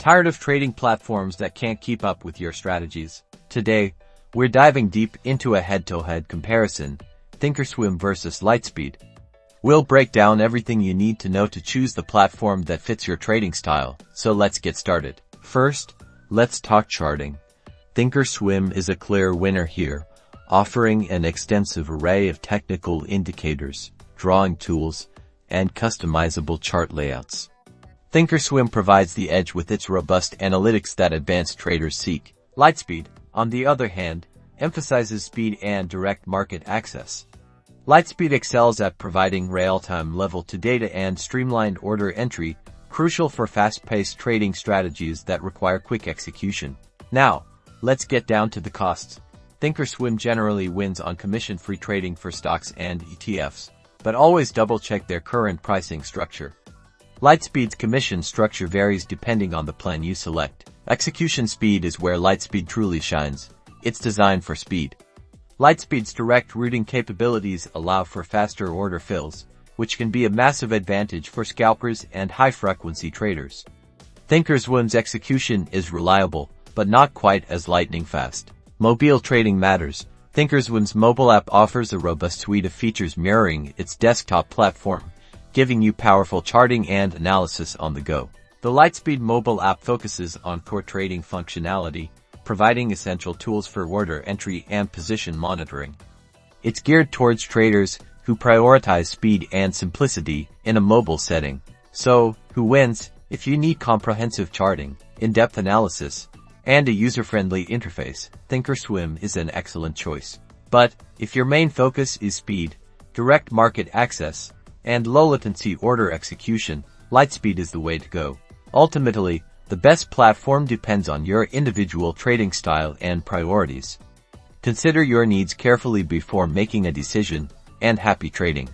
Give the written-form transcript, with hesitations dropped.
Tired of trading platforms that can't keep up with your strategies? Today, we're diving deep into a head-to-head comparison, Thinkorswim vs Lightspeed. We'll break down everything you need to know to choose the platform that fits your trading style, so let's get started. First, let's talk charting. Thinkorswim is a clear winner here, offering an extensive array of technical indicators, drawing tools, and customizable chart layouts. Thinkorswim provides the edge with its robust analytics that advanced traders seek. Lightspeed, on the other hand, emphasizes speed and direct market access. Lightspeed excels at providing real-time level-to-data and streamlined order entry, crucial for fast-paced trading strategies that require quick execution. Now, let's get down to the costs. Thinkorswim generally wins on commission-free trading for stocks and ETFs, but always double-check their current pricing structure. Lightspeed's commission structure varies depending on the plan you select. Execution speed is where Lightspeed truly shines. It's designed for speed. Lightspeed's direct routing capabilities allow for faster order fills, which can be a massive advantage for scalpers and high-frequency traders. Thinkorswim's execution is reliable, but not quite as lightning fast. Mobile trading matters. Thinkorswim's mobile app offers a robust suite of features mirroring its desktop platform, giving you powerful charting and analysis on the go. The Lightspeed mobile app focuses on core trading functionality, providing essential tools for order entry and position monitoring. It's geared towards traders who prioritize speed and simplicity in a mobile setting. So, who wins? If you need comprehensive charting, in-depth analysis, and a user-friendly interface, Thinkorswim is an excellent choice. But, if your main focus is speed, direct market access, and low-latency order execution, Lightspeed is the way to go. Ultimately, the best platform depends on your individual trading style and priorities. Consider your needs carefully before making a decision, and happy trading.